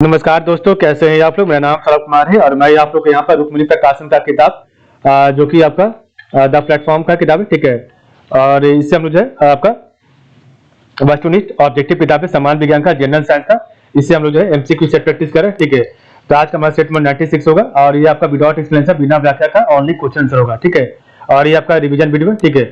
नमस्कार दोस्तों, कैसे हैं आप लोग। मेरा नाम सौरभ कुमार है और मैं आप लोग को यहाँ पर रुक्मिणी प्रकाशन का किताब जो कि आपका द प्लेटफॉर्म का किताब है, ठीक है। और इससे हम लोग जो है आपका वस्तुनिष्ठ ऑब्जेक्टिव किताब है, समान विज्ञान का, जनरल साइंस का। इससे हम लोग जो है एमसीक्यू सेट प्रैक्टिस करें, ठीक है। तो आज का हमारा सेट नंबर 96 होगा और ये आपका विदाउट एक्सप्लेनेशन, बिना व्याख्या का ओनली क्वेश्चन आंसर होगा, ठीक है। और ये आपका रिवीजन वीडियो है, ठीक है।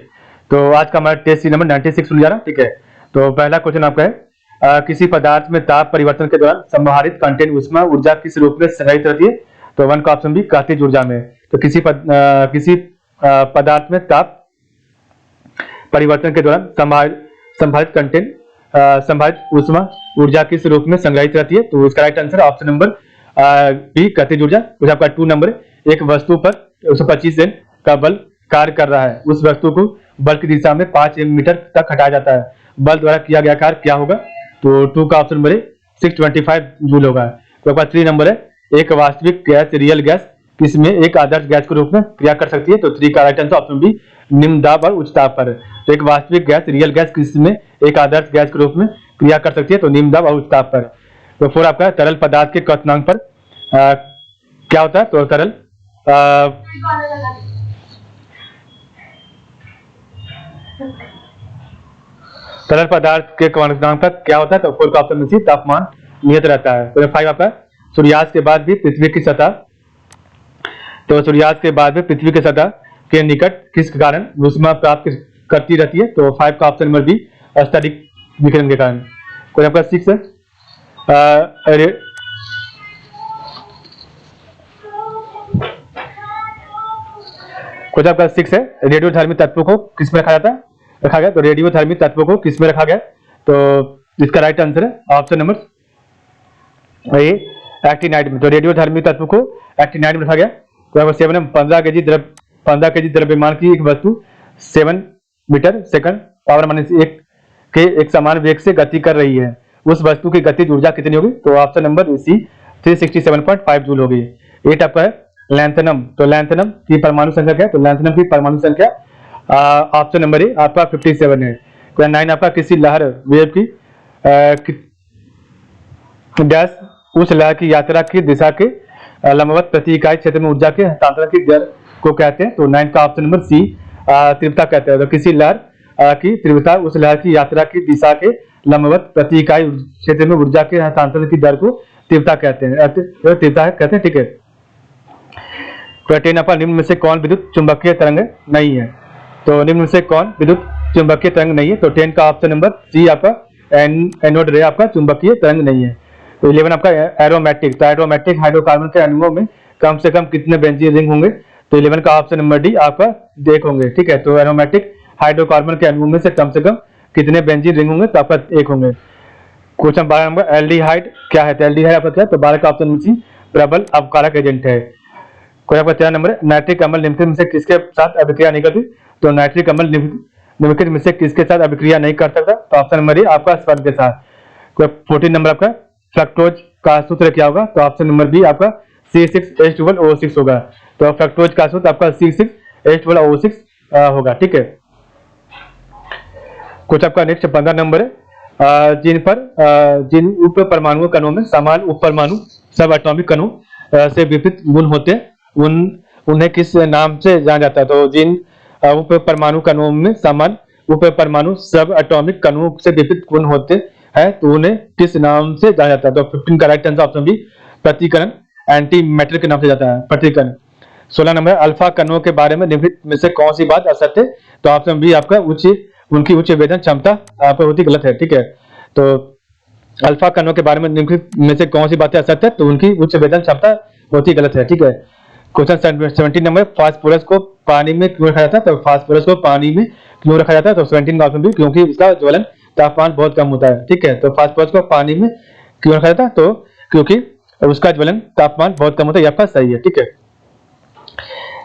तो आज का हमारा टेस्ट नंबर 96 होने जा रहा है, ठीक है। तो पहला क्वेश्चन आपका है किसी पदार्थ में ताप परिवर्तन के दौरान संवहरित कंटेंट ऊष्मा ऊर्जा किस रूप में संग्रहित रहती है। तो वन का ऑप्शन बी गतिज ऊर्जा में। तो किसी पदार्थ में ताप परिवर्तन के दौरान संभावित कंटेंट संभावित ऊष्मा ऊर्जा किस रूप में संग्रहित रहती है। तो इसका right answer option number B गतिज ऊर्जा। तो आपका 2 नंबर है। एक वस्तु पर 125 N का बल कार्य कर रहा है, उस वस्तु को बल की दिशा में 5 मीटर तक हटाया जाता है, बल द्वारा किया गया कार्य क्या होगा। तो 2 का ऑप्शन नंबर है 625 जूल होगा। तो आपका 3 नंबर है एक वास्तविक गैस रियल गैस किसमें एक आदर्श गैस के रूप में क्रिया कर सकती है। तो 3 का राइट आंसर ऑप्शन बी निम्न दाब और उच्च दाब पर। तो एक वास्तविक गैस रियल गैस किसमें एक आदर्श गैस के रूप में क्रिया कर सकती है। तो निम्न दाब और उच्च दाब पर। तो 4 आपका तरल पदार्थ के क्वथनांक पर क्या होता है। तो तरल पदार्थ के क्वथनांक पर क्या होता है। तो 4 का ऑप्शन में सी तापमान नियत रहता है। तो 5 आपका सूर्यास्त के बाद भी पृथ्वी की सतह, तो सूर्यास्त के बाद भी पृथ्वी की सतह के निकट किस कारण ऊष्मा प्राप्त करती रहती है। तो 5 का ऑप्शन नंबर बी अत्यधिक विकिरण के कारण। कोई आपका 6 है कुछ आपका 6 है रेडियोधर्मी तत्वों को किसमें रखा गया। तो रेडियोधर्मी तत्वों को किसमें रखा गया। तो इसका राइट आंसर है ऑप्शन नंबर ए एक्टिनाइड में। तो रेडियोधर्मी तत्व को एक्टिनाइड में रखा गया। तो 7 में 15 केजी द्रव्यमान की एक वस्तु 7 मीटर सेकंड पावर -1 के एक समान वेग से गति कर रही है, उस वस्तु की गतिज ऊर्जा कितनी होगी। तो ऑप्शन नंबर सी 367.5 जूल होगी। 8 आपका है लैंथनम। तो लैंथनम की परमाणु संख्या क्या है। तो लैंथनम की परमाणु संख्या ऑप्शन नंबर ए आपका 57 है। 9 आपका किसी लहर वेव की डैश उस लहर की यात्रा की दिशा के लंबवत प्रति इकाई क्षेत्र में ऊर्जा के हस्तांतरण की दर को कहते हैं। तो 9 का ऑप्शन नंबर सी तीव्रता कहते हैं। तो किसी लहर की तीव्रता उस लहर की यात्रा की दिशा के लंबवत प्रति इकाई क्षेत्र में ऊर्जा के हस्तांतरण की दर को तीव्रता कहते हैं, तीव्रता कहते हैं, ठीक है। तो 10 आपका निम्न में से कौन विद्युत चुंबकीय तरंग नहीं है। तो निम्न में से कौन विद्युत चुंबकीय तरंग नहीं है। तो 10 का ऑप्शन नंबर सी आपका एनोड रे आपका चुंबकीय तरंग नहीं है। तो 11 आपका एरोमेटिक। तो एरोमेटिक हाइड्रोकार्बन के अणुओं में कम से कम कितने बेंजीन रिंग होंगे। तो 11 का ऑप्शन नंबर डी आपका देख होंगे, ठीक है। तो एरोमेटिक हाइड्रोकार्बन के अणुओं में से कम कितने बेंजीन रिंग होंगे। तो आपका 1 होंगे। क्वेश्चन 12 नंबर एल्डिहाइड क्या है। तो एल्डिहाइड आपका क्या है। तो 12 का ऑप्शन नंबर सी प्रबल अपकारक एजेंट है। कोई आपका 13 नंबर नाइट्रिक अम्ल निम्नलिखित में से किसके साथ अभिक्रिया नहीं करती। तो नाइट्रिक अम्ल निम्नलिखित में से किसके साथ अभिक्रिया नहीं कर सकता। तो ऑप्शन नंबर ए आपका स्पर्श के साथ। कोई 14 नंबर आपका फ्रक्टोज का सूत्र क्या होगा। तो ऑप्शन नंबर बी आपका C6H12O6 होगा। तो फ्रक्टोज का सूत्र आपका C6H12O6 होगा, ठीक है। कुछ आपका नेक्स्ट 15 नंबर है जिन उप परमाणु कणों में समान उप परमाणु सब एटॉमिक कणों से विपरीत गुण होते हैं उन्हें किस नाम से जाना जाता है। तो जिन उप परमाणु कणों में समान उप परमाणु सब एटॉमिक कणों से विपरीत गुण होते हैं तो उन्हें किस नाम से जाना जाता है। तो 15 का राइट आंसर ऑप्शन बी प्रतिकरण एंटी मैटर के नाम से जाता है, प्रतिकरण। 16 नंबर अल्फा कणों के बारे में निम्नलिखित में से कौन सी बात असत्य है। तो ऑप्शन बी आपका उनकी उच्च वेदन क्षमता आप होती गलत है, ठीक है। तो अल्फा कणों के बारे में निम्नलिखित में से कौन सी बातें असत्य है। तो उनकी उच्च वेदन क्षमता होती गलत है, ठीक है। क्वेश्चन 17 नंबर फास्फोरस को पानी में क्यों रखा जाता है। तो फास्फोरस को पानी में क्यों रखा जाता है। तो 17 का ऑप्शन बी क्योंकि उसका ज्वलन तापमान बहुत कम होता है, ठीक है। तो फास्फोरस को पानी में क्यों रखा जाता है। तो क्योंकि उसका ज्वलन तापमान बहुत कम होता है, यह आपका सही है, ठीक है।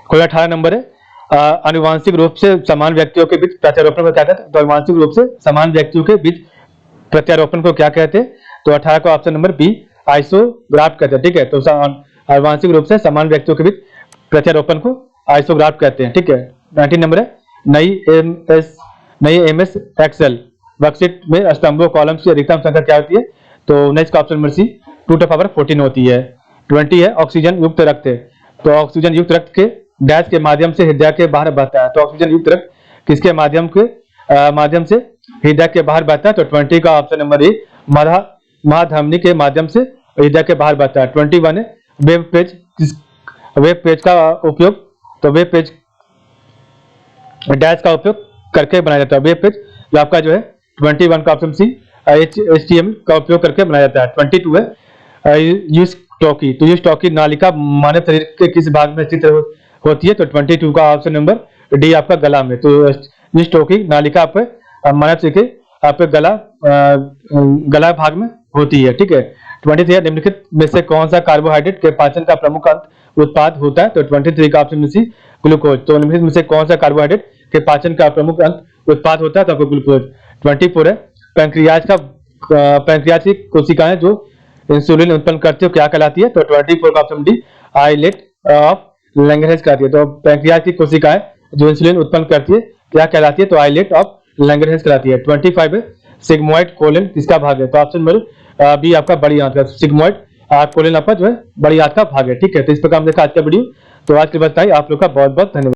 कोई 18 नंबर है आनुवांशिक रूप से समान व्यक्तियों के बीच प्रत्यारोपण को क्या कहते हैं। तो आनुवांशिक रूप से समान व्यक्तियों के बीच प्रत्यारोपण को क्या कहते हैं। तो 18 का ऑप्शन नंबर बी आइसोग्राफ्ट कहते हैं, ठीक है। तो आनुवांशिक रूप से समान व्यक्तियों के बीच प्रत्यारोपण को आइसोग्राफ्ट कहते हैं, ठीक है। 19 नंबर है नई एमएस एक्सेल वर्कशीट में स्तंभों कॉलम्स की अधिकतम संख्या क्या होती है। तो 19 का option number C 2 to power 14 होती है। 20 है ऑक्सीजन युक्त रक्त, तो ऑक्सीजन युक्त रक्त के डैश के माध्यम से हृदय के बाहर बहता है, तो ऑक्सीजन युक्त रक्त किसके माध्यम से हृदय के बाहर बहता है, तो 20 का ऑप्शन नंबर ए महाधमनी के माध्यम से हृदय के बाहर बहता है। 21 है वेब पेज, वेब पेज का उपयोग, तो वेब पेज डैश का उपयोग करके बनाया जाता है। वेब पेज जो आपका जो है 21 का ऑप्शन सी HTML का उपयोग करके बनाया जाता है। 22 है यूज टॉकी, तो यूज टॉकी नालिका मानव शरीर के किस भाग में स्थित होती है, तो 22 का ऑप्शन नंबर डी आपका गला में, तो यूज टॉकी नालिका आप मानव शरीर के आपके गला भाग में होती है, ठीक है। 23 है निम्नलिखित में से कौन सा कार्बोहाइड्रेट के पाचन का प्रमुख उत्पाद होता है, तो 23 का ऑप्शन सी ग्लूकोज, तो निम्नलिखित में से कौन सा कार्बोहाइड्रेट के पाचन का प्रमुख उत्पाद होता है, तो आपको ग्लूकोज। 24 है पैंक्रियाज की कोशिकाएं जो इंसुलिन उत्पन्न करती है क्या कहलाती है, तो 24 का option D islet of Langerhans कहलाती है। तो पैंक्रियाज की कोशिकाएं जो इंसुलिन उत्पन्न करती है क्या कहलाती है, तो आइलेट ऑफ लैंगरहैंस कहलाती है। 25 है सिग्मोइड कोलन किसका भाग है, तो ऑप्शन नंबर बी आपका बड़ी आंत का, सिग्मोइड कोलन आपका जो है बड़ी आंत का भाग है, ठीक है। तो इस प्रकार हमने देखा आज का वीडियो, तो आज के बाद आप लोग का बहुत बहुत धन्यवाद।